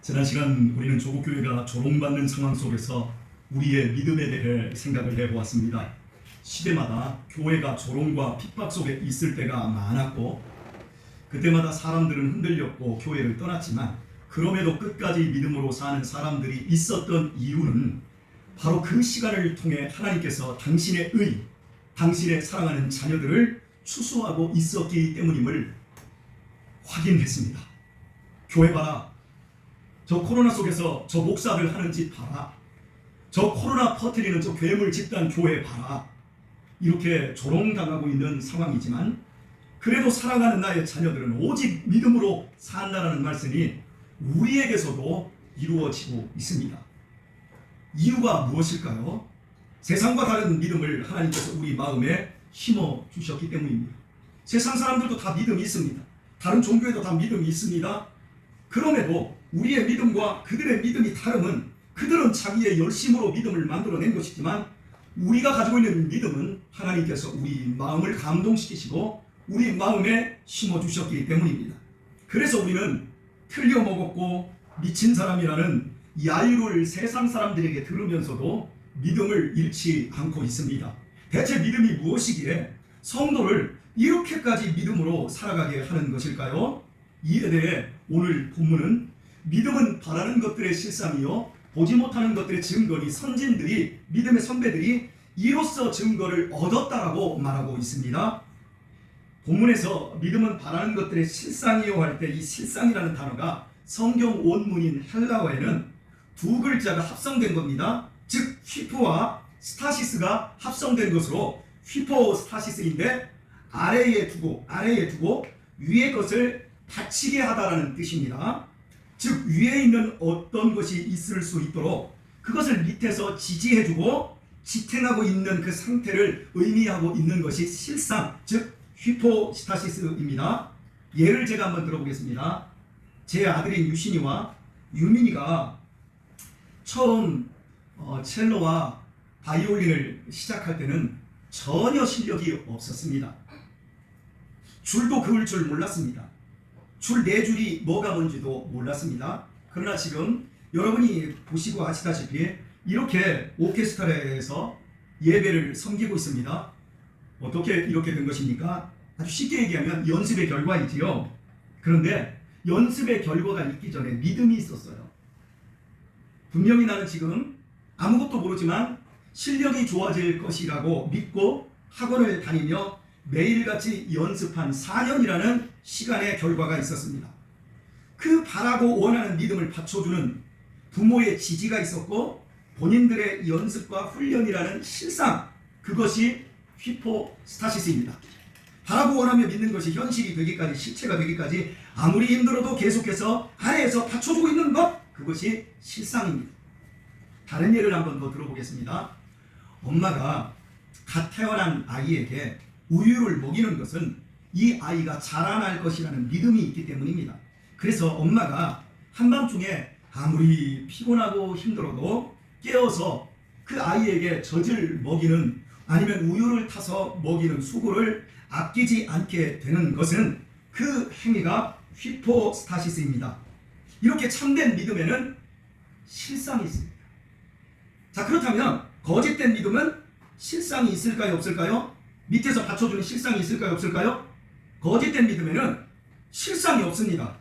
지난 시간 우리는 조국교회가 조롱받는 상황 속에서 우리의 믿음에 대해 생각을 해보았습니다. 시대마다 교회가 조롱과 핍박 속에 있을 때가 많았고 그때마다 사람들은 흔들렸고 교회를 떠났지만 그럼에도 끝까지 믿음으로 사는 사람들이 있었던 이유는 바로 그 시간을 통해 하나님께서 당신의 의, 당신의 사랑하는 자녀들을 추수하고 있었기 때문임을 확인했습니다. 교회 봐라. 저 코로나 속에서 저 목사들 하는 짓 봐라. 저 코로나 퍼뜨리는 저 괴물 집단 교회 봐라. 이렇게 조롱당하고 있는 상황이지만 그래도 사랑하는 나의 자녀들은 오직 믿음으로 산다라는 말씀이 우리에게서도 이루어지고 있습니다. 이유가 무엇일까요? 세상과 다른 믿음을 하나님께서 우리 마음에 심어 주셨기 때문입니다. 세상 사람들도 다 믿음이 있습니다. 다른 종교에도 다 믿음이 있습니다. 그럼에도 우리의 믿음과 그들의 믿음이 다름은 그들은 자기의 열심으로 믿음을 만들어낸 것이지만 우리가 가지고 있는 믿음은 하나님께서 우리 마음을 감동시키시고 우리 마음에 심어주셨기 때문입니다. 그래서 우리는 틀려 먹었고 미친 사람이라는 야유를 세상 사람들에게 들으면서도 믿음을 잃지 않고 있습니다. 대체 믿음이 무엇이기에 성도를 이렇게까지 믿음으로 살아가게 하는 것일까요? 이에 대해 오늘 본문은 믿음은 바라는 것들의 실상이요 보지 못하는 것들의 증거니 선진들이 믿음의 선배들이 이로써 증거를 얻었다라고 말하고 있습니다. 본문에서 믿음은 바라는 것들의 실상이요 할 때 이 실상이라는 단어가 성경 원문인 헬라어에는 두 글자가 합성된 겁니다. 즉 휘포와 스타시스가 합성된 것으로 휘포스타시스인데 아래에 두고 위의 것을 닫히게 하다라는 뜻입니다. 즉 위에 있는 어떤 것이 있을 수 있도록 그것을 밑에서 지지해주고 지탱하고 있는 그 상태를 의미하고 있는 것이 실상, 즉 휘포스타시스입니다. 예를 제가 한번 들어보겠습니다. 제 아들인 유신이와 유민이가 처음 첼로와 바이올린을 시작할 때는 전혀 실력이 없었습니다. 줄도 그을 줄 몰랐습니다. 줄 네 줄이 뭐가 뭔지도 몰랐습니다. 그러나 지금 여러분이 보시고 아시다시피 이렇게 오케스트라에서 예배를 섬기고 있습니다. 어떻게 이렇게 된 것입니까? 아주 쉽게 얘기하면 연습의 결과이지요. 그런데 연습의 결과가 있기 전에 믿음이 있었어요. 분명히 나는 지금 아무것도 모르지만 실력이 좋아질 것이라고 믿고 학원을 다니며 매일같이 연습한 4년이라는 시간의 결과가 있었습니다. 그 바라고 원하는 믿음을 받쳐주는 부모의 지지가 있었고 본인들의 연습과 훈련이라는 실상, 그것이 휘포스타시스입니다. 바라고 원하며 믿는 것이 현실이 되기까지, 실체가 되기까지 아무리 힘들어도 계속해서 아래에서 받쳐주고 있는 것, 그것이 실상입니다. 다른 예를 한번 더 들어보겠습니다. 엄마가 갓 태어난 아이에게 우유를 먹이는 것은 이 아이가 자라날 것이라는 믿음이 있기 때문입니다. 그래서 엄마가 한밤중에 아무리 피곤하고 힘들어도 깨어서 그 아이에게 젖을 먹이는 아니면 우유를 타서 먹이는 수고를 아끼지 않게 되는 것은 그 행위가 휘포스타시스입니다. 이렇게 참된 믿음에는 실상이 있습니다. 자, 그렇다면 거짓된 믿음은 실상이 있을까요, 없을까요? 밑에서 받쳐주는 실상이 있을까요, 없을까요? 거짓된 믿음에는 실상이 없습니다.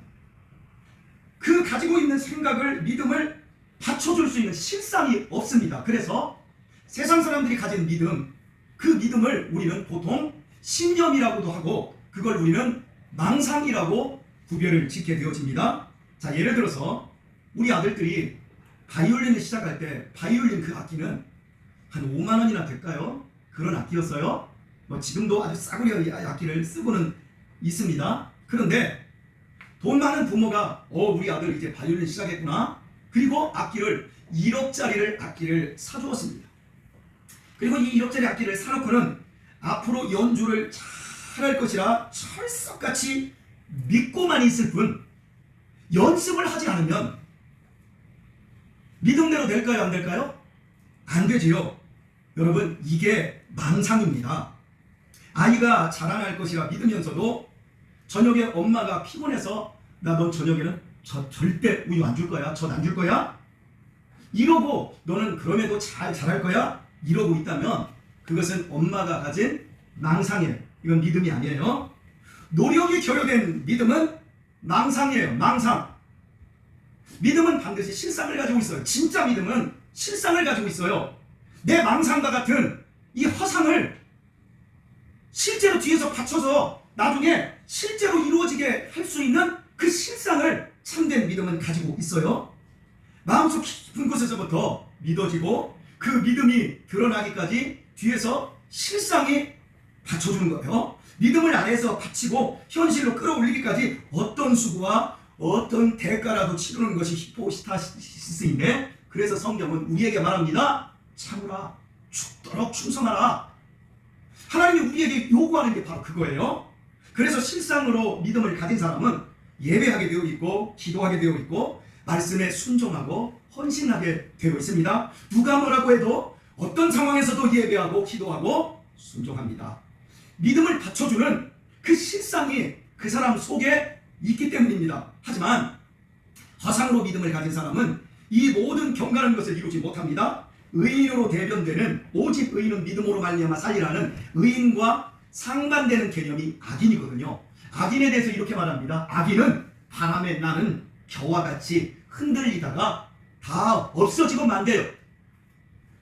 그 가지고 있는 생각을, 믿음을 받쳐줄 수 있는 실상이 없습니다. 그래서 세상 사람들이 가진 믿음, 그 믿음을 우리는 보통 신념이라고도 하고 그걸 우리는 망상이라고 구별을 짓게 되어집니다. 자, 예를 들어서 우리 아들들이 바이올린을 시작할 때 바이올린 그 악기는 한 5만 원이나 될까요? 그런 악기였어요. 지금도 아주 싸구려 악기를 쓰고는 있습니다. 그런데 돈 많은 부모가 우리 아들 이제 바이올린 시작했구나. 그리고 악기를 1억짜리를 악기를 사주었습니다. 그리고 이 1억짜리 악기를 사놓고는 앞으로 연주를 잘할 것이라 철석같이 믿고만 있을 뿐 연습을 하지 않으면 믿음대로 될까요, 안 될까요? 안 되지요. 여러분, 이게 망상입니다. 아이가 자라날 것이라 믿으면서도 저녁에 엄마가 피곤해서 나 넌 저녁에는 저 절대 우유 안 줄 거야. 전 안 줄 거야. 이러고 너는 그럼에도 잘할 거야. 이러고 있다면 그것은 엄마가 가진 망상이에요. 이건 믿음이 아니에요. 노력이 결여된 믿음은 망상이에요. 망상. 믿음은 반드시 실상을 가지고 있어요. 진짜 믿음은 실상을 가지고 있어요. 내 망상과 같은 이 허상을 실제로 뒤에서 받쳐서 나중에 실제로 이루어지게 할 수 있는 그 실상을 참된 믿음은 가지고 있어요. 마음속 깊은 곳에서부터 믿어지고 그 믿음이 드러나기까지 뒤에서 실상이 받쳐주는 거예요. 믿음을 안에서 바치고 현실로 끌어올리기까지 어떤 수고와 어떤 대가라도 치르는 것이 히포스타시스인데, 그래서 성경은 우리에게 말합니다. 참으라, 죽도록 충성하라. 하나님이 우리에게 요구하는 게 바로 그거예요. 그래서 실상으로 믿음을 가진 사람은 예배하게 되어 있고 기도하게 되어 있고 말씀에 순종하고 헌신하게 되어 있습니다. 누가 뭐라고 해도 어떤 상황에서도 예배하고 기도하고 순종합니다. 믿음을 받쳐주는 그 실상이 그 사람 속에 있기 때문입니다. 하지만 허상으로 믿음을 가진 사람은 이 모든 경건한 것을 이루지 못합니다. 의인으로 대변되는 오직 의인은 믿음으로 말미암아 살리라는 의인과 상반되는 개념이 악인이거든요. 악인에 대해서 이렇게 말합니다. 악인은 바람에 나는 겨와 같이 흔들리다가 다 없어지고 만대요.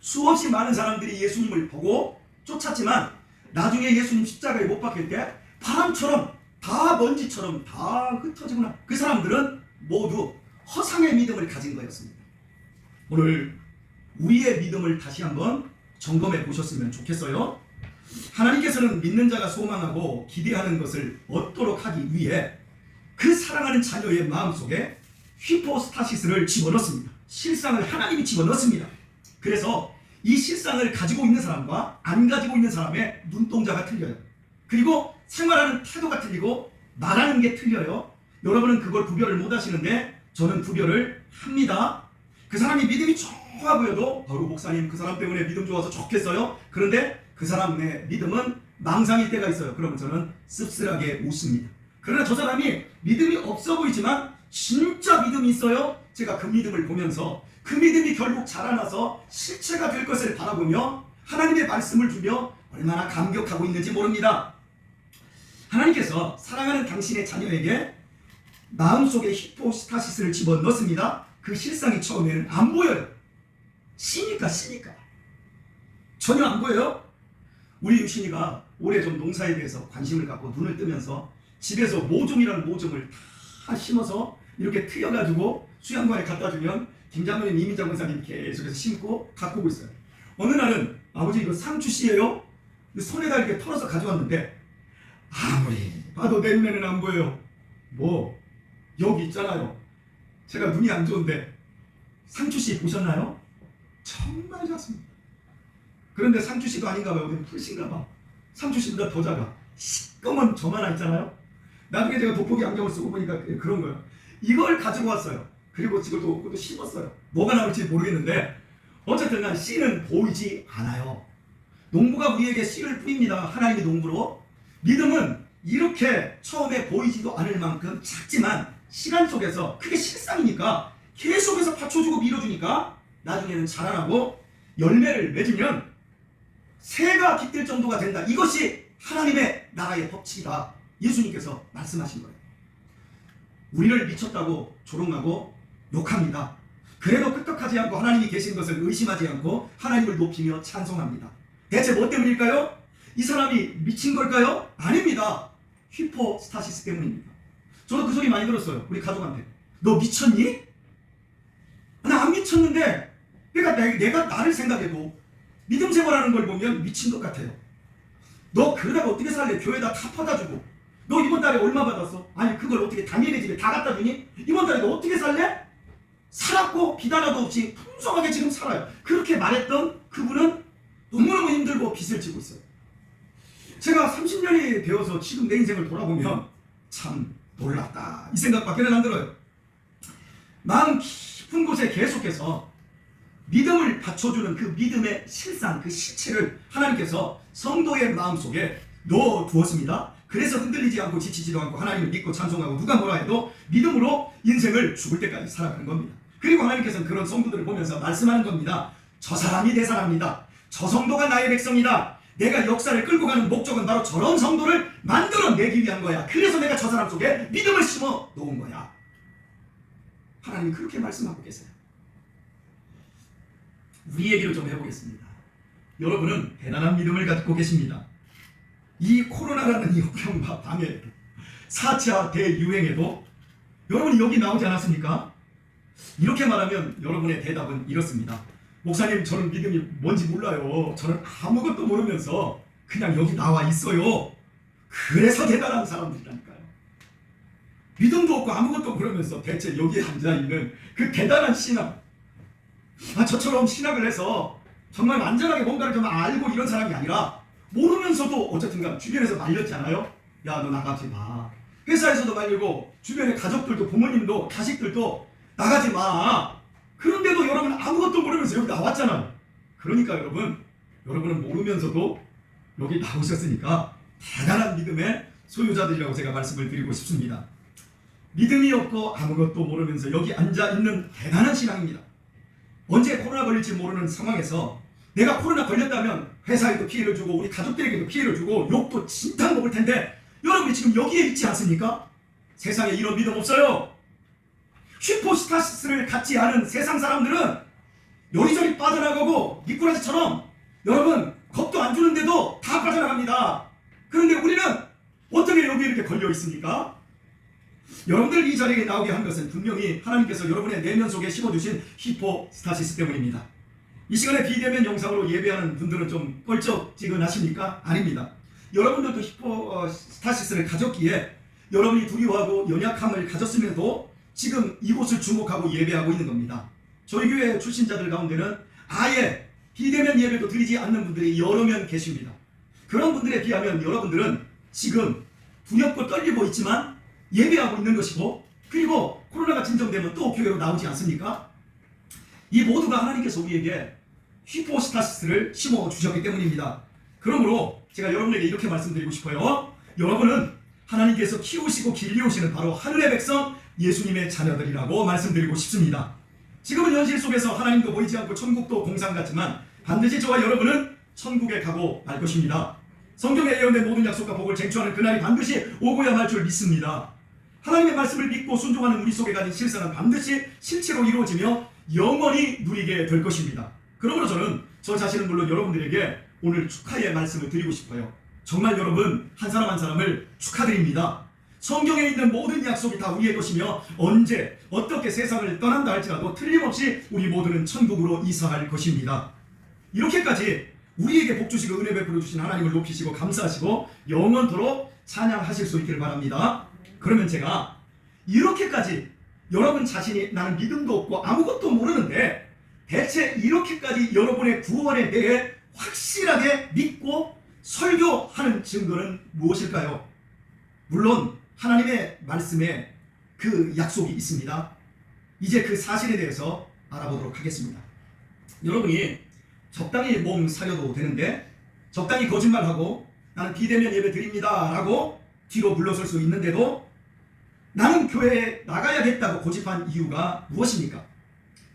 수없이 많은 사람들이 예수님을 보고 쫓았지만 나중에 예수님 십자가에 못 박힐 때 바람처럼 다 먼지처럼 다 흩어지고 그 사람들은 모두 허상의 믿음을 가진 거였습니다. 오늘 우리의 믿음을 다시 한번 점검해 보셨으면 좋겠어요. 하나님께서는 믿는 자가 소망하고 기대하는 것을 얻도록 하기 위해 그 사랑하는 자녀의 마음속에 히포스타시스를 집어넣습니다. 실상을 하나님이 집어넣습니다. 그래서 이 실상을 가지고 있는 사람과 안 가지고 있는 사람의 눈동자가 틀려요. 그리고 생활하는 태도가 틀리고 말하는 게 틀려요. 여러분은 그걸 구별을 못 하시는데 저는 구별을 합니다. 그 사람이 믿음이 좋아 보여도 목사님 그 사람 때문에 믿음 좋아서 좋겠어요. 그런데 그 사람의 믿음은 망상일 때가 있어요. 그러면 저는 씁쓸하게 웃습니다. 그러나 저 사람이 믿음이 없어 보이지만 진짜 믿음이 있어요. 제가 그 믿음을 보면서 그 믿음이 결국 자라나서 실체가 될 것을 바라보며 하나님의 말씀을 주며 얼마나 감격하고 있는지 모릅니다. 하나님께서 사랑하는 당신의 자녀에게 마음속에 히포스타시스를 집어넣습니다. 그 실상이 처음에는 안 보여요. 씨니까 전혀 안 보여요. 우리 유신이가 올해 좀 농사에 대해서 관심을 갖고 눈을 뜨면서 집에서 모종이라는 모종을 다 심어서 이렇게 트여가지고 수양관에 갖다 주면 김장로님, 이민장 권사님 계속해서 심고 가꾸고 있어요. 어느 날은 아버지 이거 상추씨예요? 손에다 이렇게 털어서 가져왔는데 아무리 봐도 내 눈에는 안 보여요. 뭐 여기 있잖아요. 제가 눈이 안 좋은데 상추씨 보셨나요? 정말 작습니다. 그런데 상추씨도 아닌가 봐요. 그냥 풀씨인가 봐. 상추씨보다 더 작아. 시꺼먼 점 하나 있잖아요. 나중에 제가 돋보기 안경을 쓰고 보니까 그런 거예요. 이걸 가지고 왔어요. 그리고 그것도 심었어요. 뭐가 나올지 모르겠는데 어쨌든 간 씨는 보이지 않아요. 농부가 우리에게 씨를 뿌립니다. 하나님의 농부로. 믿음은 이렇게 처음에 보이지도 않을 만큼 작지만 시간 속에서 그게 실상이니까 계속해서 받쳐주고 밀어주니까 나중에는 자라나고 열매를 맺으면 새가 깃들 정도가 된다. 이것이 하나님의 나라의 법칙이다. 예수님께서 말씀하신 거예요. 우리를 미쳤다고 조롱하고 욕합니다. 그래도 끄떡하지 않고 하나님이 계신 것을 의심하지 않고 하나님을 높이며 찬송합니다. 대체 뭐 때문일까요? 이 사람이 미친 걸까요? 아닙니다. 히포스타시스 때문입니다. 저도 그 소리 많이 들었어요. 우리 가족한테. 너 미쳤니? 나 안 미쳤는데 내가 나를 생각해도 믿음 생활하는 걸 보면 미친 것 같아요. 너 그러다가 어떻게 살래? 교회에다 다 퍼다 주고. 너 이번 달에 얼마 받았어? 아니 그걸 어떻게 당연히 집에 다 갖다 주니? 이번 달에 너 어떻게 살래? 살았고 비단화도 없이 풍성하게 지금 살아요. 그렇게 말했던 그분은 너무너무 힘들고 빚을 지고 있어요. 제가 30년이 되어서 지금 내 인생을 돌아보면 참 놀랍다 이 생각밖에는 안 들어요. 마음 깊은 곳에 계속해서 믿음을 받쳐주는 그 믿음의 실상, 그 실체를 하나님께서 성도의 마음속에 넣어두었습니다. 그래서 흔들리지 않고 지치지도 않고 하나님을 믿고 찬송하고 누가 뭐라 해도 믿음으로 인생을 죽을 때까지 살아가는 겁니다. 그리고 하나님께서는 그런 성도들을 보면서 말씀하는 겁니다. 저 사람이 내 사람이다. 저 성도가 나의 백성이다. 내가 역사를 끌고 가는 목적은 바로 저런 성도를 만들어내기 위한 거야. 그래서 내가 저 사람 속에 믿음을 심어 놓은 거야. 하나님이 그렇게 말씀하고 계세요. 우리 얘기를 좀 해보겠습니다. 여러분은 대단한 믿음을 갖고 계십니다. 이 코로나라는 역경과 방해에도 4차 대유행에도 여러분이 여기 나오지 않았습니까? 이렇게 말하면 여러분의 대답은 이렇습니다. 목사님, 저는 믿음이 뭔지 몰라요. 저는 아무것도 모르면서 그냥 여기 나와 있어요. 그래서 대단한 사람들이라니까요. 믿음도 없고 아무것도 모르면서 대체 여기에 앉아있는 그 대단한 신앙, 저처럼 신학을 해서 정말 완전하게 뭔가를 좀 알고 이런 사람이 아니라 모르면서도 어쨌든가 주변에서 말렸잖아요. 야, 너 나가지 마. 회사에서도 말리고 주변의 가족들도 부모님도 자식들도 나가지 마. 그런데도 여러분 아무것도 모르면서 여기 나왔잖아요. 그러니까 여러분은 모르면서도 여기 나오셨으니까 대단한 믿음의 소유자들이라고 제가 말씀을 드리고 싶습니다. 믿음이 없고 아무것도 모르면서 여기 앉아있는 대단한 신앙입니다. 언제 코로나 걸릴지 모르는 상황에서 내가 코로나 걸렸다면 회사에도 피해를 주고 우리 가족들에게도 피해를 주고 욕도 진탕 먹을 텐데 여러분이 지금 여기에 있지 않습니까? 세상에 이런 믿음 없어요. 슈퍼스타스를 갖지 않은 세상 사람들은 여기저기 빠져나가고 미꾸라지처럼 여러분 겁도 안 주는데도 다 빠져나갑니다. 그런데 우리는 어떻게 여기 이렇게 걸려 있습니까? 여러분들 이 자리에 나오게 한 것은 분명히 하나님께서 여러분의 내면 속에 심어주신 히포스타시스 때문입니다. 이 시간에 비대면 영상으로 예배하는 분들은 좀 껄쩍지근하십니까? 아닙니다. 여러분들도 히포스타시스를 가졌기에 여러분이 두려워하고 연약함을 가졌음에도 지금 이곳을 주목하고 예배하고 있는 겁니다. 저희 교회 출신자들 가운데는 아예 비대면 예배도 드리지 않는 분들이 여러 명 계십니다. 그런 분들에 비하면 여러분들은 지금 두렵고 떨리고 있지만 예배하고 있는 것이고, 그리고 코로나가 진정되면 또 교회로 나오지 않습니까? 이 모두가 하나님께서 우리에게 히포스타시스를 심어주셨기 때문입니다. 그러므로 제가 여러분에게 이렇게 말씀드리고 싶어요. 여러분은 하나님께서 키우시고 길리우시는 바로 하늘의 백성 예수님의 자녀들이라고 말씀드리고 싶습니다. 지금은 현실 속에서 하나님도 보이지 않고 천국도 공상 같지만 반드시 저와 여러분은 천국에 가고 말 것입니다. 성경에 예언된 모든 약속과 복을 쟁취하는 그날이 반드시 오고야 말 줄 믿습니다. 하나님의 말씀을 믿고 순종하는 우리 속에 가진 실상은 반드시 실체로 이루어지며 영원히 누리게 될 것입니다. 그러므로 저는 저 자신은 물론 여러분들에게 오늘 축하의 말씀을 드리고 싶어요. 정말 여러분 한 사람 한 사람을 축하드립니다. 성경에 있는 모든 약속이 다 우리의 것이며 언제 어떻게 세상을 떠난다 할지라도 틀림없이 우리 모두는 천국으로 이사할 것입니다. 이렇게까지 우리에게 복 주시고 은혜 베풀어 주신 하나님을 높이시고 감사하시고 영원토록 찬양하실 수 있기를 바랍니다. 그러면 제가 이렇게까지 여러분 자신이 나는 믿음도 없고 아무것도 모르는데 대체 이렇게까지 여러분의 구원에 대해 확실하게 믿고 설교하는 증거는 무엇일까요? 물론 하나님의 말씀에 그 약속이 있습니다. 이제 그 사실에 대해서 알아보도록 하겠습니다. 여러분이 적당히 몸 사려도 되는데 적당히 거짓말하고 나는 비대면 예배 드립니다 라고 뒤로 물러설 수 있는데도 나는 교회에 나가야겠다고 고집한 이유가 무엇입니까?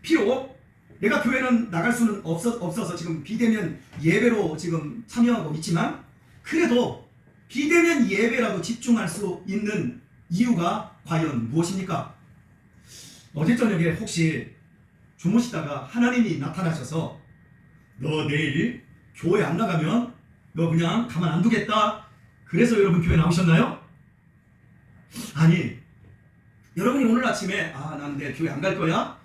비록 내가 교회는 나갈 수는 없어서 지금 비대면 예배로 지금 참여하고 있지만 그래도 비대면 예배라도 집중할 수 있는 이유가 과연 무엇입니까? 어제 저녁에 혹시 주무시다가 하나님이 나타나셔서 너 내일 교회 안 나가면 너 그냥 가만 안 두겠다. 그래서 여러분 교회 나오셨나요? 아니, 여러분이 오늘 아침에 난 내일 교회 안 갈 거야.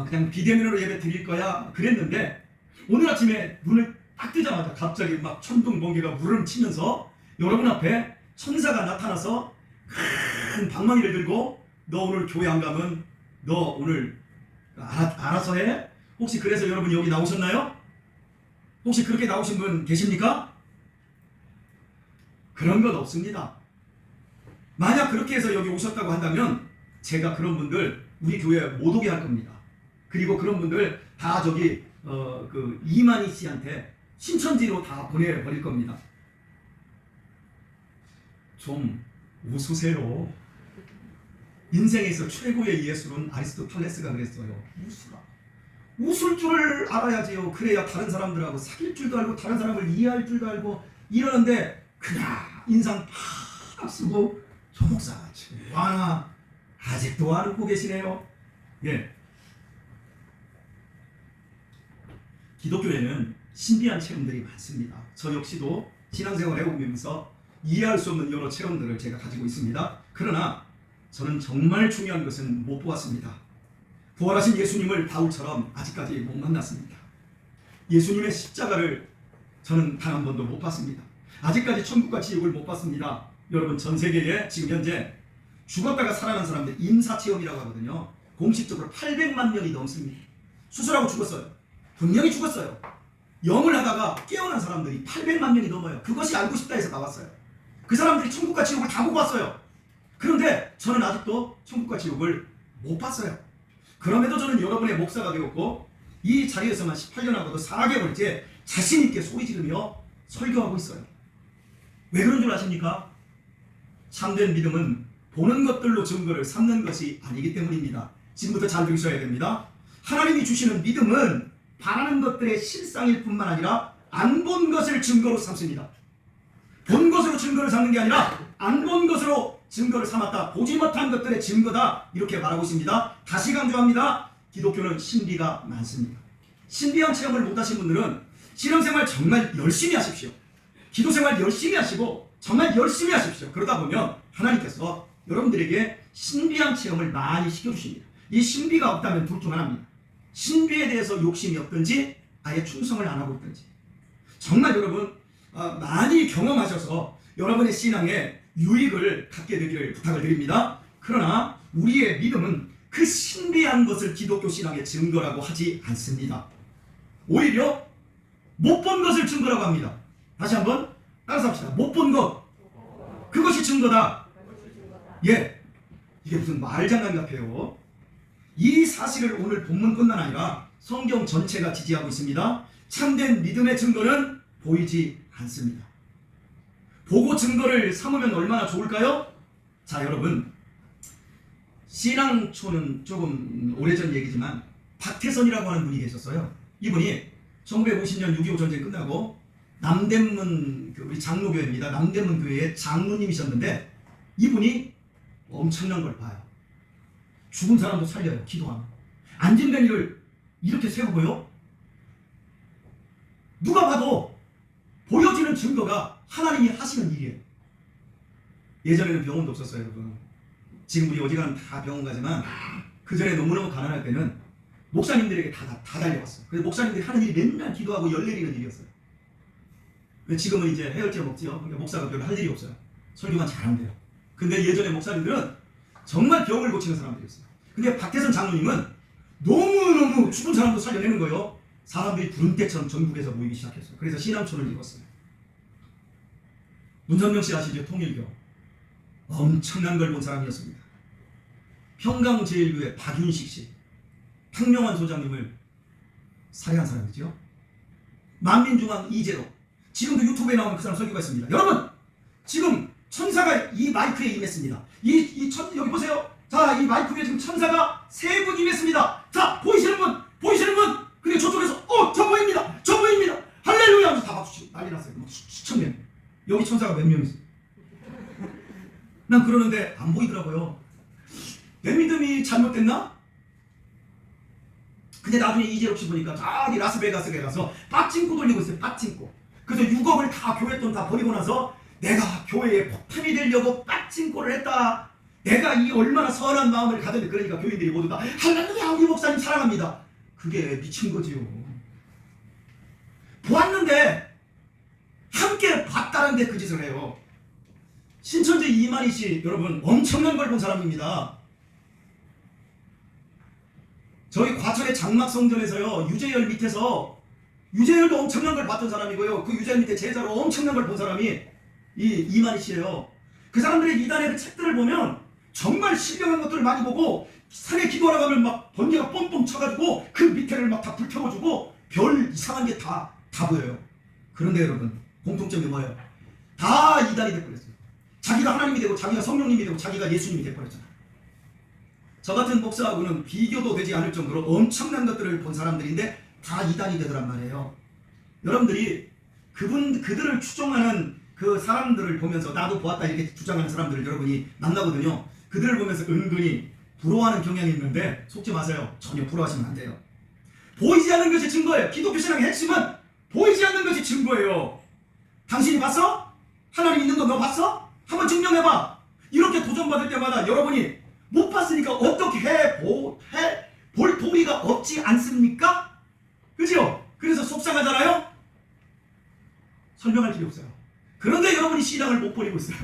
그냥 비대면으로 예배 드릴 거야. 그랬는데 오늘 아침에 눈을 딱 뜨자마자 갑자기 막 천둥 번개가 물음치면서 여러분 앞에 천사가 나타나서 큰 방망이를 들고 너 오늘 교회 안 가면 너 오늘 알아서 해? 혹시 그래서 여러분이 여기 나오셨나요? 혹시 그렇게 나오신 분 계십니까? 그런 건 없습니다. 만약 그렇게 해서 여기 오셨다고 한다면 제가 그런 분들 우리 교회에 못 오게 할 겁니다. 그리고 그런 분들 다 저기 그 이만희 씨한테 신천지로 다 보내버릴 겁니다. 좀 웃으세요. 인생에서 최고의 예술은 아리스토텔레스가 그랬어요. 웃으라. 웃을 줄을 알아야지요. 그래야 다른 사람들하고 사귈 줄도 알고 다른 사람을 이해할 줄도 알고 이러는데 그냥 인상 팍 쓰고 저 목사 지금 와나 아직도 안 웃고 계시네요. 예. 기독교에는 신비한 체험들이 많습니다. 저 역시도 신앙생활 해오면서 이해할 수 없는 여러 체험들을 제가 가지고 있습니다. 그러나 저는 정말 중요한 것은 못 보았습니다. 부활하신 예수님을 바울처럼 아직까지 못 만났습니다. 예수님의 십자가를 저는 단 한 번도 못 봤습니다. 아직까지 천국과 지옥을 못 봤습니다. 여러분, 전 세계에 지금 현재 죽었다가 살아난 사람들 임사체험이라고 하거든요. 공식적으로 800만 명이 넘습니다. 수술하고 죽었어요. 분명히 죽었어요. 영을 하다가 깨어난 사람들이 800만 명이 넘어요. 그것이 알고 싶다 해서 나왔어요. 그 사람들이 천국과 지옥을 다 보고 왔어요. 그런데 저는 아직도 천국과 지옥을 못 봤어요. 그럼에도 저는 여러분의 목사가 되었고 이 자리에서만 18년하고도 4개월째 자신 있게 소리 지르며 설교하고 있어요. 왜 그런 줄 아십니까? 참된 믿음은 보는 것들로 증거를 삼는 것이 아니기 때문입니다. 지금부터 잘 들으셔야 됩니다. 하나님이 주시는 믿음은 바라는 것들의 실상일 뿐만 아니라 안 본 것을 증거로 삼습니다. 본 것으로 증거를 삼는 게 아니라 안 본 것으로 증거를 삼았다. 보지 못한 것들의 증거다. 이렇게 말하고 있습니다. 다시 강조합니다. 기독교는 신비가 많습니다. 신비한 체험을 못하신 분들은 신앙생활 정말 열심히 하십시오. 기도생활 열심히 하시고 정말 열심히 하십시오. 그러다 보면 하나님께서 여러분들에게 신비한 체험을 많이 시켜주십니다. 이 신비가 없다면 둘 중 하나입니다. 신비에 대해서 욕심이 없든지 아예 충성을 안 하고 있든지. 정말 여러분 많이 경험하셔서 여러분의 신앙에 유익을 갖게 되기를 부탁을 드립니다. 그러나 우리의 믿음은 그 신비한 것을 기독교 신앙의 증거라고 하지 않습니다. 오히려 못 본 것을 증거라고 합니다. 다시 한번 따라서 합시다. 못 본 것, 그것이 증거다. 예, 이게 무슨 말장난 같아요. 이 사실을 오늘 본문뿐만 아니라 성경 전체가 지지하고 있습니다. 참된 믿음의 증거는 보이지 않습니다. 보고 증거를 삼으면 얼마나 좋을까요? 자, 여러분, 신앙초는 조금 오래전 얘기지만 박태선이라고 하는 분이 계셨어요. 이분이 1950년 6.25 전쟁 끝나고 남대문 우리 장로교회입니다. 남대문 교회의 장로님이셨는데 이분이 엄청난 걸 봐요. 죽은 사람도 살려요. 기도하면. 안진된 일을 이렇게 세우고요. 누가 봐도 보여지는 증거가 하나님이 하시는 일이에요. 예전에는 병원도 없었어요, 여러분. 지금 우리 어지간하면 다 병원 가지만 그전에 너무너무 가난할 때는 목사님들에게 다 달려갔어요. 그래서 목사님들이 하는 일이 맨날 기도하고 열 내리는 일이었어요. 지금은 이제 해열제 먹지요. 그러니까 목사가 별로 할 일이 없어요. 설교만 잘하면 돼요. 근데 예전에 목사님들은 정말 병을 고치는 사람들이었어요. 근데 박태선 장로님은 너무너무 죽은 사람도 살려내는 거예요. 사람들이 구름대처럼 전국에서 모이기 시작했어요. 그래서 신앙촌을 읽었어요. 문선명 씨 아시죠? 통일교. 엄청난 걸 본 사람이었습니다. 평강제일교회 박윤식 씨, 탕명환 소장님을 살해한 사람이죠. 만민중앙 이재로. 지금도 유튜브에 나오는 그 사람 설교가 있습니다. 여러분, 지금 천사가 이 마이크에 임했습니다. 여기 보세요. 자, 이 마이크 위에 지금 천사가 3분 임했습니다. 자, 보이시는 분, 보이시는 분. 근데 저쪽에서 저 보입니다. 저 보입니다. 할렐루야 하면서 다 박수치고 난리 났어요. 수천 명. 여기 천사가 몇 명 있어요? 난 그러는데 안 보이더라고요. 내 믿음이 잘못됐나? 근데 나중에 이재록 씨 보니까 저기 라스베가스에 가서 빠찡코 돌리고 있어요. 빠찡코. 그래서 6억을 다 교회 돈 다 버리고 나서 내가 교회에 폭탄이 되려고 빠찡코를 했다. 내가 이 얼마나 선한 마음을 가졌는데, 그러니까 교인들이 모두 다 할렐루야 우리 목사님 사랑합니다. 그게 미친 거지요. 보았는데 함께 봤다는데 그 짓을 해요. 신천지 이만희 씨, 여러분 엄청난 걸 본 사람입니다. 저희 과천의 장막성전에서요, 유재열 밑에서, 유재열도 엄청난 걸 봤던 사람이고요, 그 유재열 밑에 제자로 엄청난 걸 본 사람이 이 이만희 씨예요. 그 사람들의 이단의 그 책들을 보면 정말 신령한 것들을 많이 보고, 산에 기도하러 가면 막 번개가 뻥뻥 쳐가지고 그 밑에를 막 다 불태워주고 별 이상한 게 다 보여요. 그런데 여러분, 공통점이 뭐예요? 다 이단이 되고 그랬어요. 자기가 하나님이 되고 자기가 성령님이 되고 자기가 예수님이 되어버렸잖아요. 저 같은 목사하고는 비교도 되지 않을 정도로 엄청난 것들을 본 사람들인데 다 이단이 되더란 말이에요. 여러분들이 그들을 추종하는 그 사람들을 보면서 나도 보았다 이렇게 주장하는 사람들을 여러분이 만나거든요. 그들을 보면서 은근히 부러워하는 경향이 있는데 속지 마세요. 전혀 부러워하시면 안 돼요. 보이지 않는 것이 증거예요. 기독교 신앙의 핵심은 보이지 않는 것이 증거예요. 당신이 봤어? 하나님 있는 거 너 봤어? 한번 증명해봐. 이렇게 도전받을 때마다 여러분이 못 봤으니까 어떻게 볼 도리가 없지 않습니까? 그죠? 그래서 속상하잖아요? 설명할 필요 없어요. 그런데 여러분이 신앙을 못 버리고 있어요.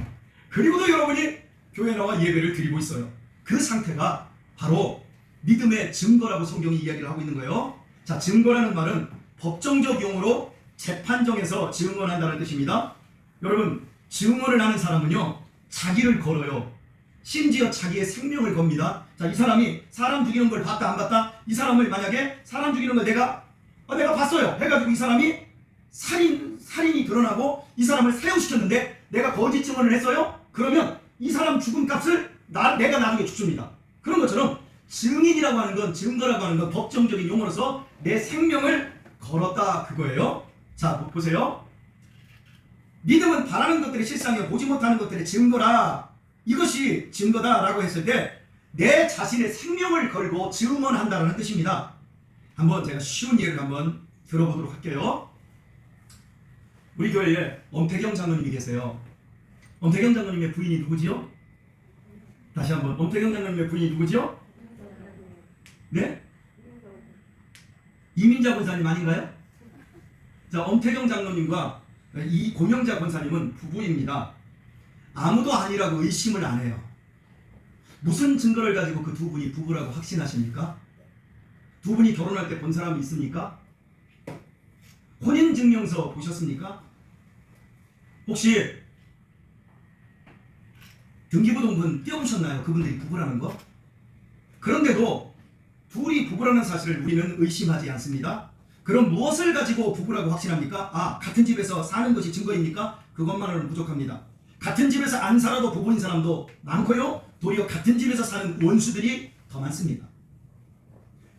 그리고도 여러분이 교회 나와 예배를 드리고 있어요. 그 상태가 바로 믿음의 증거라고 성경이 이야기를 하고 있는 거예요. 자, 증거라는 말은 법정적 용어로 재판정에서 증언한다는 뜻입니다. 여러분, 증언을 하는 사람은요, 자기를 걸어요. 심지어 자기의 생명을 겁니다. 자, 이 사람이 사람 죽이는 걸 봤다 안 봤다? 이 사람을 만약에 사람 죽이는 걸 내가 봤어요 해가지고 이 사람이 살인이 드러나고 이 사람을 사형시켰는데 내가 거짓 증언을 했어요? 그러면 이 사람 죽은 값을 내가 나중에 죽습니다. 그런 것처럼 증인이라고 하는 건, 증거라고 하는 건 법정적인 용어로서 내 생명을 걸었다 그거예요. 자, 보세요. 믿음은 바라는 것들의 실상이요 보지 못하는 것들의 증거라. 이것이 증거다라고 했을 때 내 자신의 생명을 걸고 증언한다는 뜻입니다. 한번 제가 쉬운 예를 한번 들어보도록 할게요. 우리 교회에 엄태경 장로님이 계세요. 엄태경 장로님의 부인이 누구지요? 다시 한번, 엄태경 장로님의 부인이 누구지요? 네? 이민자 권사님 아닌가요? 자, 엄태경 장로님과 이 고명자 권사님은 부부입니다. 아무도 아니라고 의심을 안 해요. 무슨 증거를 가지고 그 두 분이 부부라고 확신하십니까? 두 분이 결혼할 때 본 사람이 있습니까? 혼인증명서 보셨습니까? 혹시 등기부등본 띄워보셨나요? 그분들이 부부라는 거? 그런데도 둘이 부부라는 사실을 우리는 의심하지 않습니다. 그럼 무엇을 가지고 부부라고 확신합니까? 같은 집에서 사는 것이 증거입니까? 그것만으로는 부족합니다. 같은 집에서 안 살아도 부부인 사람도 많고요. 도리어 같은 집에서 사는 원수들이 더 많습니다.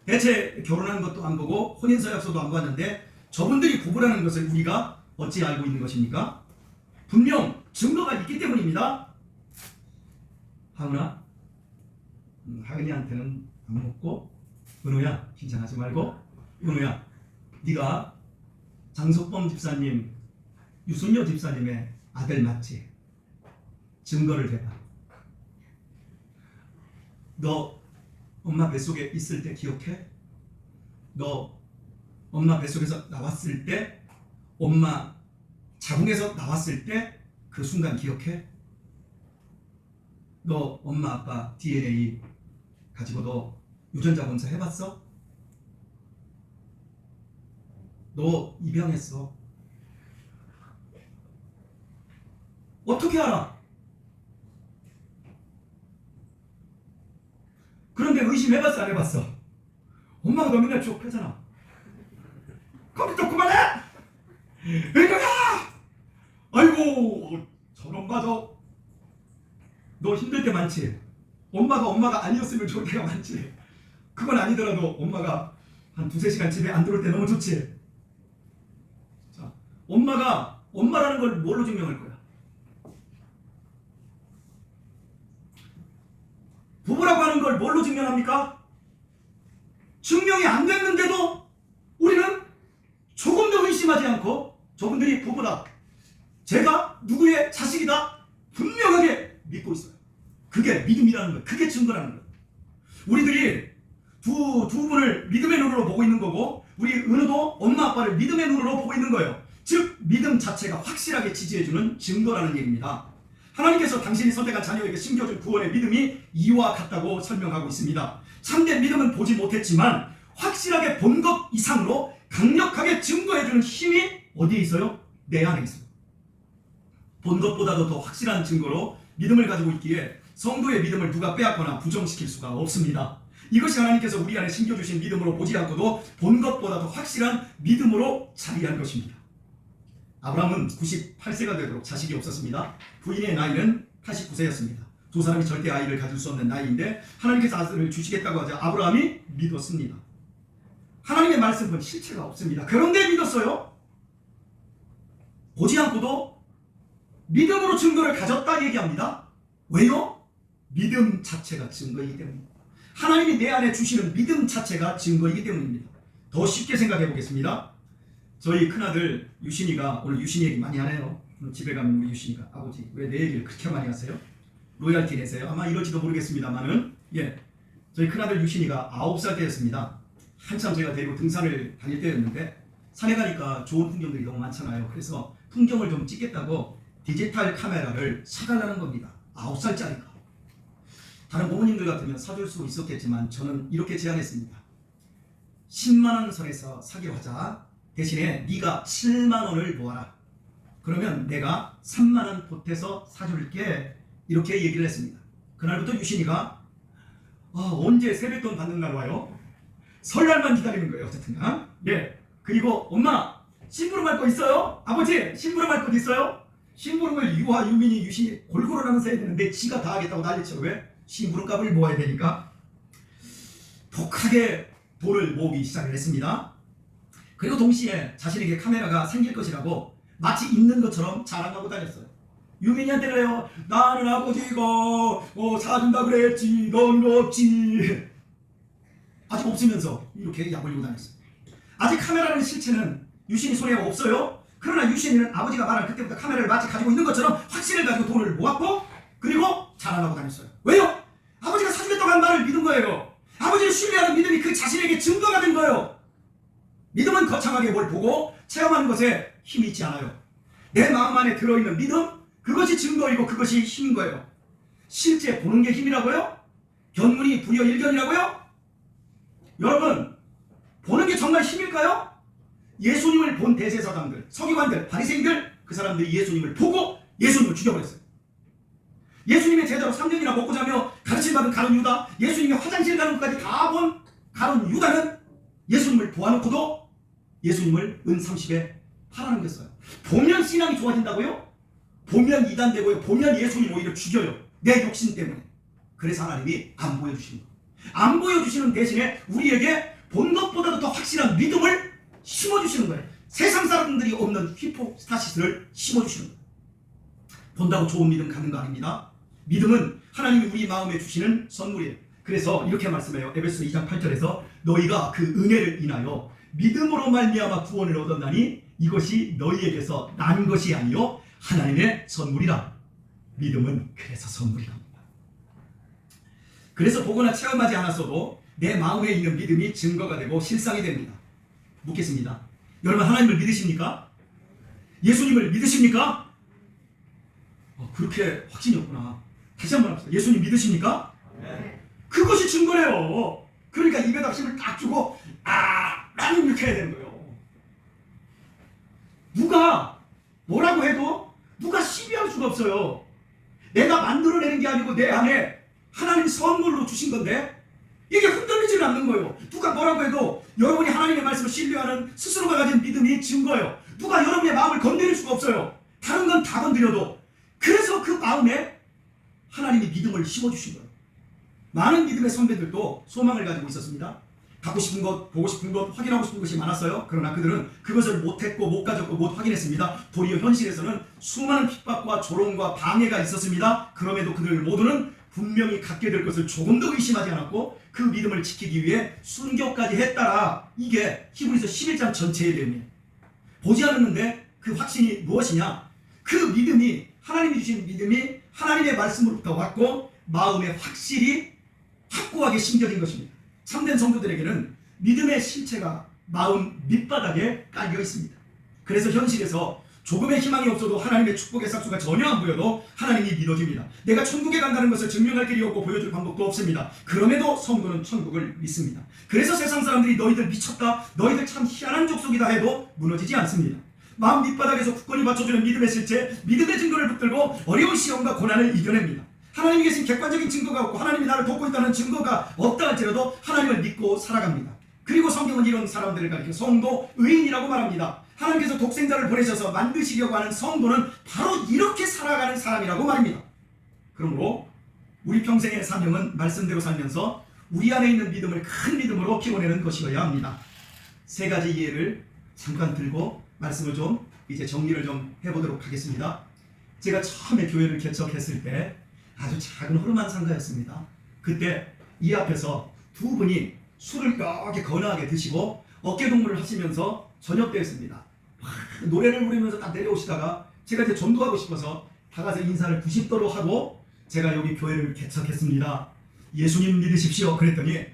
대체 결혼한 것도 안 보고 혼인서약서도 안 봤는데 저분들이 부부라는 것을 우리가 어찌 알고 있는 것입니까? 분명 증거가 있기 때문입니다. 하은아, 하은이한테는 안 먹고, 은호야 긴장하지 말고, 은호야 네가 장석범 집사님, 유순여 집사님의 아들 맞지? 증거를 대봐. 너 엄마 뱃속에 있을 때 기억해? 너 엄마 뱃속에서 나왔을 때, 엄마 자궁에서 나왔을 때 그 순간 기억해? 너 엄마 아빠 DNA 가지고 너 유전자 검사 해봤어? 너 입양했어. 어떻게 알아? 그런데 의심해봤어 안 해봤어? 엄마가 너 맨날 추억하잖아. 컴퓨터 그만해! 은경아! 아이고 저런 봐도 너 힘들 때 많지? 엄마가 아니었으면 좋을 때가 많지? 그건 아니더라도 엄마가 한 2-3시간 집에 안 들어올 때 너무 좋지? 자, 엄마가 엄마라는 걸 뭘로 증명할 거야? 부부라고 하는 걸 뭘로 증명합니까? 증명이 안 됐는데도 우리는 조금 더 의심하지 않고 저분들이 부부다, 제가 누구의 자식이다 분명하게 믿고 있어요. 그게 믿음이라는 거예요. 그게 증거라는 거예요. 우리들이 두 분을 믿음의 눈으로 보고 있는 거고, 우리 은우도 엄마 아빠를 믿음의 눈으로 보고 있는 거예요. 즉 믿음 자체가 확실하게 지지해주는 증거라는 얘기입니다. 하나님께서 당신이 선택한 자녀에게 심겨준 구원의 믿음이 이와 같다고 설명하고 있습니다. 참된 믿음은 보지 못했지만 확실하게 본 것 이상으로 강력하게 증거해주는 힘이 어디에 있어요? 내 안에 있어요. 본 것보다도 더 확실한 증거로 믿음을 가지고 있기에 성도의 믿음을 누가 빼앗거나 부정시킬 수가 없습니다. 이것이 하나님께서 우리 안에 심겨주신 믿음으로 보지 않고도 본 것보다 더 확실한 믿음으로 자리한 것입니다. 아브라함은 98세가 되도록 자식이 없었습니다. 부인의 나이는 89세였습니다. 두 사람이 절대 아이를 가질 수 없는 나이인데 하나님께서 아들을 주시겠다고 하자 아브라함이 믿었습니다. 하나님의 말씀은 실체가 없습니다. 그런데 믿었어요. 보지 않고도 믿음으로 증거를 가졌다 얘기합니다. 왜요? 믿음 자체가 증거이기 때문입니다. 하나님이 내 안에 주시는 믿음 자체가 증거이기 때문입니다. 더 쉽게 생각해 보겠습니다. 저희 큰아들 유신이가, 오늘 유신이 얘기 많이 하네요. 집에 가면 우리 유신이가, 아버지 왜 내 얘기를 그렇게 많이 하세요? 로열티 내세요? 아마 이럴지도 모르겠습니다만은, 저희 큰아들 유신이가 9살 때였습니다. 한참 제가 데리고 등산을 다닐 때였는데, 산에 가니까 좋은 풍경들이 너무 많잖아요. 그래서 풍경을 좀 찍겠다고 디지털 카메라를 사달라는 겁니다. 9살짜리가. 다른 부모님들 같으면 사줄 수 있었겠지만 저는 이렇게 제안했습니다. 10만원 선에서 사기로 하자. 대신에 네가 7만원을 모아라. 그러면 내가 3만원 보태서 사줄게. 이렇게 얘기를 했습니다. 그날부터 유신이가 언제 세뱃돈 받는 날 와요? 설날만 기다리는 거예요. 어쨌든 그리고 엄마 심부름 할 거 있어요? 아버지 심부름 할 거 있어요? 심부름을 유아, 유민이, 유신이 골고루 하면서 해야 되는데 지가 다 하겠다고 난리쳐. 왜? 심부름값을 모아야 되니까 독하게 돈을 모으기 시작을 했습니다. 그리고 동시에 자신에게 카메라가 생길 것이라고 마치 있는 것처럼 자랑하고 다녔어요. 유민이한테 그래요. 나는 아버지가 사준다 그랬지. 넌 없지. 아직 없으면서 이렇게 약 올리고 다녔어요. 아직 카메라라는 실체는 유신이 손에 없어요. 그러나 유신이는 아버지가 말한 그때부터 카메라를 마치 가지고 있는 것처럼 확신을 가지고 돈을 모았고 그리고 자랑하고 다녔어요. 왜요? 아버지가 사주겠다고 한 말을 믿은 거예요. 아버지를 신뢰하는 믿음이 그 자신에게 증거가 된 거예요. 믿음은 거창하게 뭘 보고 체험하는 것에 힘이 있지 않아요. 내 마음 안에 들어있는 믿음, 그것이 증거이고 그것이 힘인 거예요. 실제 보는 게 힘이라고요? 견문이 불여일견이라고요? 여러분, 보는 게 정말 힘일까요? 예수님을 본 대제사장들, 서기관들, 바리새인들, 그 사람들이 예수님을 보고 예수님을 죽여버렸어요. 예수님의 제자로 3년이나 먹고 자며 가르침받은 가룟 유다, 예수님이 화장실 가는 것까지 다 본 가룟 유다는 예수님을 보아놓고도 예수님을 은 30에 팔아넘겼어요. 보면 신앙이 좋아진다고요? 보면 이단되고요. 보면 예수님 오히려 죽여요. 내 욕심 때문에. 그래서 하나님이 안 보여주시는 거예요. 안 보여주시는 대신에 우리에게 본 것보다도 더 확실한 믿음을 심어주시는 거예요. 세상 사람들이 없는 히포스타시스를 심어주시는 거예요. 본다고 좋은 믿음 갖는 거 아닙니다. 믿음은 하나님이 우리 마음에 주시는 선물이에요. 그래서 이렇게 말씀해요. 에베소 2장 8절에서 너희가 그 은혜를 인하여 믿음으로 말미암아 구원을 얻었나니 이것이 너희에게서 난 것이 아니요 하나님의 선물이라. 믿음은 그래서 선물이랍니다. 그래서 보거나 체험하지 않았어도 내 마음에 있는 믿음이 증거가 되고 실상이 됩니다. 묻겠습니다. 여러분 하나님을 믿으십니까? 예수님을 믿으십니까? 그렇게 확신이 없구나. 다시 한번 합시다. 예수님 믿으십니까? 네. 그것이 증거래요. 그러니까 입에다 힘을 딱 주고 나는 이렇게 해야 되는 거예요. 누가 뭐라고 해도 누가 시비할 수가 없어요. 내가 만들어내는 게 아니고 내 안에 하나님 선물로 주신 건데 이게 흔들리지는 않는 거예요. 누가 뭐라고 해도 여러분이 하나님의 말씀을 신뢰하는 스스로가 가진 믿음이 증거예요. 누가 여러분의 마음을 건드릴 수가 없어요. 다른 건 다 건드려도. 그래서 그 마음에 하나님이 믿음을 심어주신 거예요. 많은 믿음의 선배들도 소망을 가지고 있었습니다. 갖고 싶은 것, 보고 싶은 것, 확인하고 싶은 것이 많았어요. 그러나 그들은 그것을 못했고 못 가졌고 못 확인했습니다. 도리어 현실에서는 수많은 핍박과 조롱과 방해가 있었습니다. 그럼에도 그들 모두는 분명히 갖게 될 것을 조금도 의심하지 않았고 그 믿음을 지키기 위해 순교까지 했다라. 이게 히브리서 11장 전체의 내용이에요. 보지 않았는데 그 확신이 무엇이냐? 그 믿음이 하나님이 주신 믿음이 하나님의 말씀으로부터 왔고 마음에 확실히 확고하게 심겨진 것입니다. 참된 성도들에게는 믿음의 실체가 마음 밑바닥에 깔려 있습니다. 그래서 현실에서 조금의 희망이 없어도 하나님의 축복의 싹수가 전혀 안 보여도 하나님이 믿어줍니다. 내가 천국에 간다는 것을 증명할 길이 없고 보여줄 방법도 없습니다. 그럼에도 성도는 천국을 믿습니다. 그래서 세상 사람들이 너희들 미쳤다, 너희들 참 희한한 족속이다 해도 무너지지 않습니다. 마음 밑바닥에서 굳건히 받쳐주는 믿음의 실체, 믿음의 증거를 붙들고 어려운 시험과 고난을 이겨냅니다. 하나님이 계신 객관적인 증거가 없고 하나님이 나를 돕고 있다는 증거가 없다 할지라도 하나님을 믿고 살아갑니다. 그리고 성경은 이런 사람들을 가리켜 성도, 의인이라고 말합니다. 하나님께서 독생자를 보내셔서 만드시려고 하는 성도는 바로 이렇게 살아가는 사람이라고 말입니다. 그러므로 우리 평생의 사명은 말씀대로 살면서 우리 안에 있는 믿음을 큰 믿음으로 키워내는 것이어야 합니다. 세 가지 이해를 잠깐 들고 말씀을 좀 이제 정리를 좀 해보도록 하겠습니다. 제가 처음에 교회를 개척했을 때 아주 작은 허름한 상가였습니다. 그때 이 앞에서 두 분이 술을 이렇게 거나하게 드시고 어깨동무를 하시면서 저녁 때였습니다. 노래를 부르면서 딱 내려오시다가 제가 이제 전도하고 싶어서 다가서 인사를 90도로 하고 제가 여기 교회를 개척했습니다. 예수님 믿으십시오. 그랬더니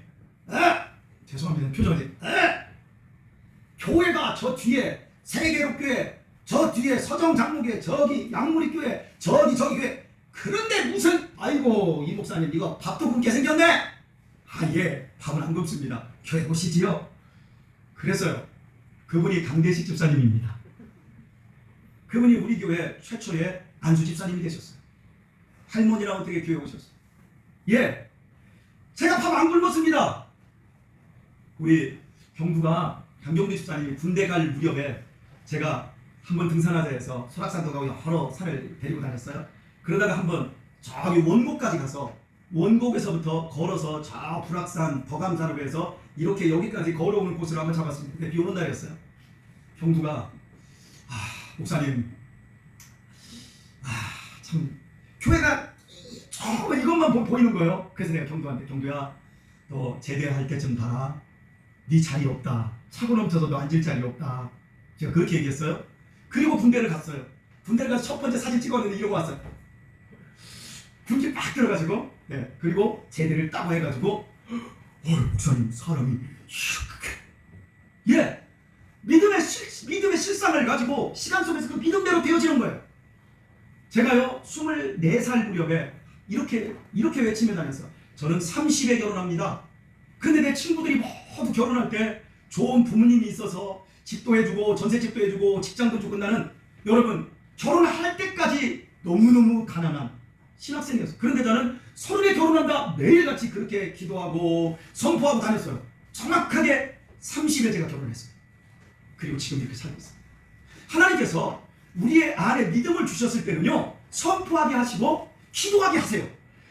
죄송합니다. 표정이 교회가 저 뒤에 세계롭교회, 저 뒤에 서정장로교회, 저기 양무리교회, 저기 교회. 그런데 무슨 아이고 이 목사님 이거 밥도 굶게 생겼네. 예, 밥은 안 굶습니다. 교회 오시지요. 그랬어요. 그분이 강대식 집사님입니다. 그분이 우리 교회 최초의 안수 집사님이 되셨어요. 할머니랑 어떻게 교회 오셨어요? 예, 제가 밥 안 굶었습니다. 우리 경두가 강경두 집사님이 군대 갈 무렵에 제가 한번 등산하자 해서 설악산도 가고 여러 산을 데리고 다녔어요. 그러다가 한번 저기 원곡까지 가서 원곡에서부터 걸어서 저 불악산 버감산으로 해서 이렇게 여기까지 걸어오는 곳을 한번 잡았습니다. 근데 비 오는 날이었어요. 경두가 목사님 참 교회가 정말 이것만 보이는 거예요. 그래서 내가 경두한테 경두야 너 제대할 때쯤 봐라. 네 자리 없다. 차고 넘쳐서 너 앉을 자리 없다. 제가 그렇게 얘기했어요. 그리고 군대를 갔어요. 군대를 가서 첫 번째 사진 찍었는데 이러고 왔어요. 군기 막 들어가지고 그리고 제대를 따고 해가지고 목사님 사람이 이렇게 믿음의 실상을 가지고 시간 속에서 그 믿음대로 되어지는 거예요. 제가요 24살 무렵에 이렇게 외치며 다녔어요. 저는 30에 결혼합니다. 근데 내 친구들이 모두 결혼할 때 좋은 부모님이 있어서 집도 해주고 전셋집도 해주고 직장도 주고 나는 여러분 결혼할 때까지 너무너무 가난한 신학생이었어요. 그런데 저는 30에 결혼한다 매일같이 그렇게 기도하고 선포하고 다녔어요. 정확하게 30에 제가 결혼했어요. 그리고 지금 이렇게 살고 있어요. 하나님께서 우리의 안에 믿음을 주셨을 때는요 선포하게 하시고 기도하게 하세요.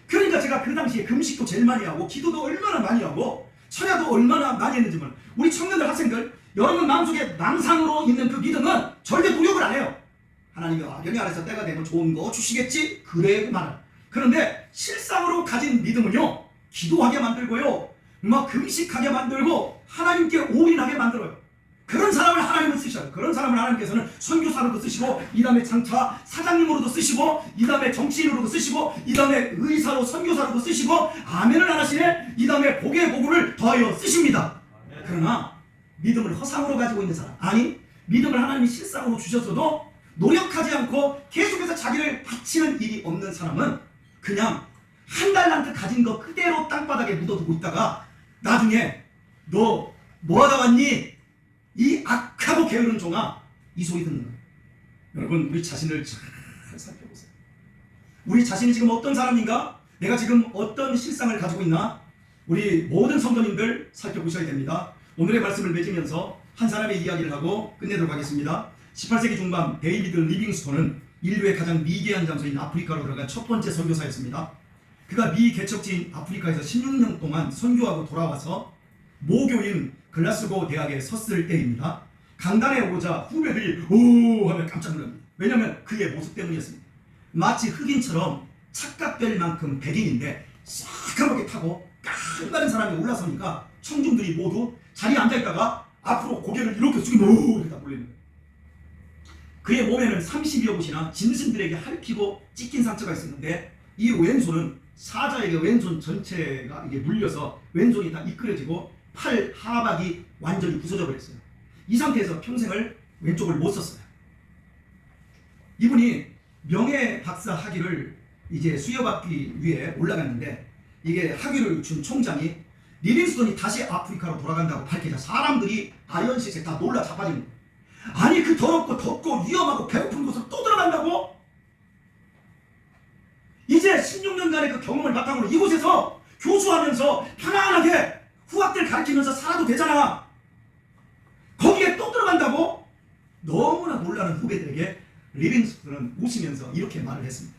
그러니까 제가 그 당시에 금식도 제일 많이 하고 기도도 얼마나 많이 하고 철야도 얼마나 많이 했는지 몰라요. 우리 청년들 학생들 여러분 마음속에 망상으로 있는 그 믿음은 절대 노력을 안 해요. 하나님이 여기 안에서 때가 되면 좋은 거 주시겠지? 그래 말을. 그런데 실상으로 가진 믿음은요 기도하게 만들고요 막 금식하게 만들고 하나님께 올인하게 만들어요. 그런 사람을 하나님은 쓰셔요. 그런 사람을 하나님께서는 선교사로도 쓰시고 이 다음에 장차 사장님으로도 쓰시고 이 다음에 정치인으로도 쓰시고 이 다음에 의사로 선교사로도 쓰시고 아멘을 안 하시네. 이 다음에 복의 복을 더하여 쓰십니다. 그러나 믿음을 허상으로 가지고 있는 사람, 아니 믿음을 하나님이 실상으로 주셨어도 노력하지 않고 계속해서 자기를 바치는 일이 없는 사람은 그냥 한 달란트 가진 거 그대로 땅바닥에 묻어두고 있다가 나중에 너 뭐하다 왔니? 이 악하고 게으른 종아, 이 소리 듣는 거예요. 여러분 우리 자신을 잘 살펴보세요. 우리 자신이 지금 어떤 사람인가? 내가 지금 어떤 실상을 가지고 있나? 우리 모든 성도님들 살펴보셔야 됩니다. 오늘의 말씀을 맺으면서 한 사람의 이야기를 하고 끝내도록 하겠습니다. 18세기 중반 데이비드 리빙스톤은 인류의 가장 미개한 장소인 아프리카로 들어간 첫 번째 선교사였습니다. 그가 미 개척지인 아프리카에서 16년 동안 선교하고 돌아와서 모교인 글라스고 대학에 섰을 때입니다. 강단에 오자 후배들이 오 하면 깜짝 놀랍니다. 왜냐하면 그의 모습 때문이었습니다. 마치 흑인처럼 착각될 만큼 백인인데 새까맣게 타고 깡마른 사람이 올라서니까 청중들이 모두 자리에 앉아있다가 앞으로 고개를 이렇게 숙이고 오 이렇게 다 몰리는 거예요. 그의 몸에는 30여 곳이나 짐승들에게 핥히고 찢긴 상처가 있었는데 이 왼손은 사자에게 왼손 전체가 이게 물려서 왼손이 다 미끄러지고 팔 하박이 완전히 부서져 버렸어요. 이 상태에서 평생을 왼쪽을 못 썼어요. 이분이 명예 박사 학위를 이제 수여받기 위해 올라갔는데 이게 학위를 준 총장이 리빙스톤이 다시 아프리카로 돌아간다고 밝히자 사람들이 아이언시스에 다 놀라 자빠지는 거예요. 아니 그 더럽고 덥고 위험하고 배고픈 곳으로 또 들어간다고? 이제 16년간의 그 경험을 바탕으로 이곳에서 교수하면서 편안하게 후학들 가르치면서 살아도 되잖아. 거기에 또 들어간다고? 너무나 놀라는 후배들에게 리빙스톤은 웃으면서 이렇게 말을 했습니다.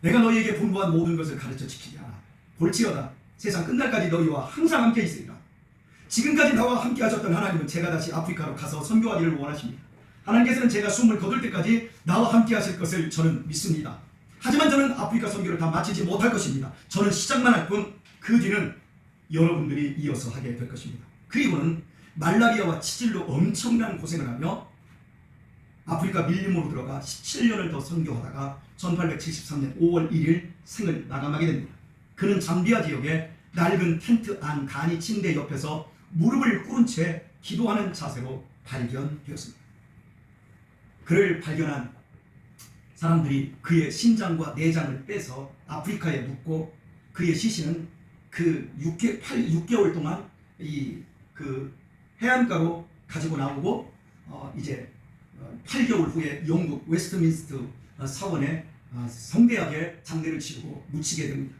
내가 너희에게 분부한 모든 것을 가르쳐 지키게 하라. 볼지어다 세상 끝날까지 너희와 항상 함께 있으리라. 지금까지 나와 함께 하셨던 하나님은 제가 다시 아프리카로 가서 선교하기를 원하십니다. 하나님께서는 제가 숨을 거둘 때까지 나와 함께 하실 것을 저는 믿습니다. 하지만 저는 아프리카 선교를 다 마치지 못할 것입니다. 저는 시작만 할 뿐 그 뒤는 여러분들이 이어서 하게 될 것입니다. 그리고는 말라리아와 치질로 엄청난 고생을 하며 아프리카 밀림으로 들어가 17년을 더 선교하다가 1873년 5월 1일 생을 마감하게 됩니다. 그는 잠비아 지역의 낡은 텐트 안 간이 침대 옆에서 무릎을 꿇은 채 기도하는 자세로 발견되었습니다. 그를 발견한 사람들이 그의 심장과 내장을 빼서 아프리카에 묻고 그의 시신은 그 6개월 동안 그 해안가로 가지고 나오고 이제 8개월 후에 영국 웨스트민스터 사원에 성대하게 장례를 치르고 묻히게 됩니다.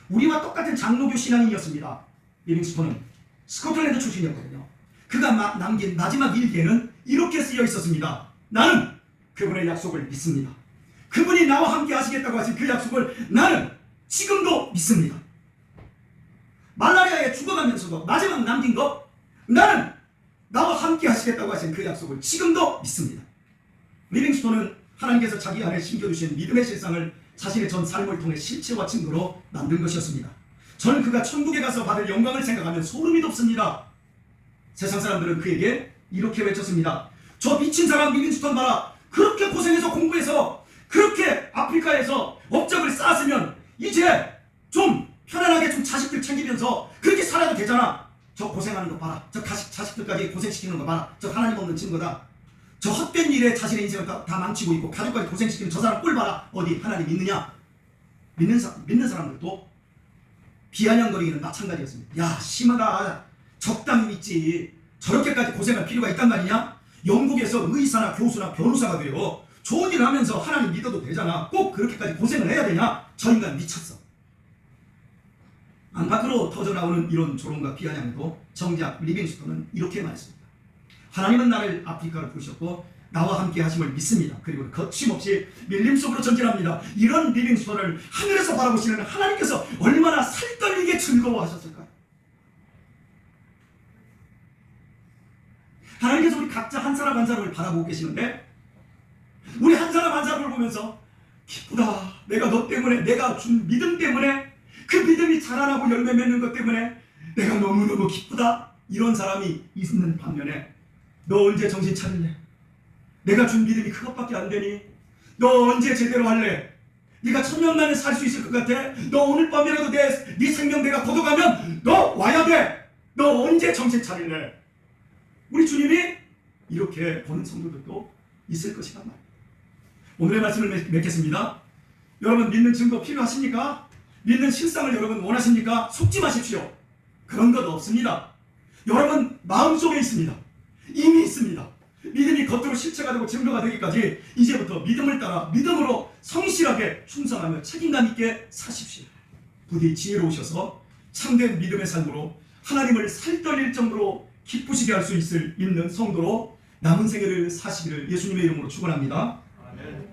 우리와 똑같은 장로교 신앙인이었습니다. 리빙스톤은 스코틀랜드 출신이었거든요. 그가 남긴 마지막 일기에는 이렇게 쓰여 있었습니다. 나는 그분의 약속을 믿습니다. 그분이 나와 함께 하시겠다고 하신 그 약속을 나는 지금도 믿습니다. 말라리아에 죽어가면서도 마지막 남긴 것, 나는 나와 함께 하시겠다고 하신 그 약속을 지금도 믿습니다. 리빙스톤은 하나님께서 자기 안에 심겨주신 믿음의 실상을 자신의 전 삶을 통해 실체와 증거로 만든 것이었습니다. 저는 그가 천국에 가서 받을 영광을 생각하면 소름이 돋습니다. 세상 사람들은 그에게 이렇게 외쳤습니다. 저 미친 사람 리빙스톤 봐라. 그렇게 고생해서 공부해서 그렇게 아프리카에서 업적을 쌓았으면 이제 좀 편안하게 좀 자식들 챙기면서 그렇게 살아도 되잖아. 저 고생하는 거 봐라. 저 자식들까지 고생시키는 거 봐라. 저 하나님 없는 증거다. 저 헛된 일에 자신의 인생을 다 망치고 있고 가족까지 고생시키는 저 사람 꼴 봐라. 어디 하나님 믿느냐? 믿는 사람들도 비아냥거리기는 마찬가지였습니다. 야, 심하다. 적당히 믿지. 저렇게까지 고생할 필요가 있단 말이냐? 영국에서 의사나 교수나 변호사가 돼요. 좋은 일을 하면서 하나님 믿어도 되잖아. 꼭 그렇게까지 고생을 해야 되냐? 저 인간 미쳤어. 안팎으로 터져나오는 이런 조롱과 비아냥에도 정작 리빙스톤은 이렇게 말했습니다. 하나님은 나를 아프리카로 부르셨고 나와 함께 하심을 믿습니다. 그리고 거침없이 밀림 속으로 전진합니다. 이런 리빙스톤을 하늘에서 바라보시는 하나님께서 얼마나 살떨리게 즐거워하셨을까요? 하나님께서 우리 각자 한 사람 한 사람을 바라보고 계시는데 우리 한 사람 한 사람을 보면서 기쁘다. 내가 너 때문에, 내가 준 믿음 때문에, 그 믿음이 자라나고 열매 맺는 것 때문에 내가 너무너무 기쁘다. 이런 사람이 있는 반면에 너 언제 정신 차릴래? 내가 준 믿음이 그것밖에 안 되니? 너 언제 제대로 할래? 네가 천년만에 살 수 있을 것 같아? 너 오늘 밤이라도 네 생명 내가 걷어가면 너 와야 돼. 너 언제 정신 차릴래? 우리 주님이 이렇게 보는 성도들도 있을 것이란 말이에요. 오늘의 말씀을 맺겠습니다. 여러분 믿는 증거 필요하십니까? 믿는 실상을 여러분 원하십니까? 속지 마십시오. 그런 것 없습니다. 여러분 마음속에 있습니다. 이미 있습니다. 믿음이 겉으로 실체가 되고 증거가 되기까지 이제부터 믿음을 따라 믿음으로 성실하게 충성하며 책임감 있게 사십시오. 부디 지혜로우셔서 참된 믿음의 삶으로 하나님을 살떨릴 정도로 기쁘시게 할 수 있는 성도로 남은 생애를 사시기를 예수님의 이름으로 축원합니다. 아멘.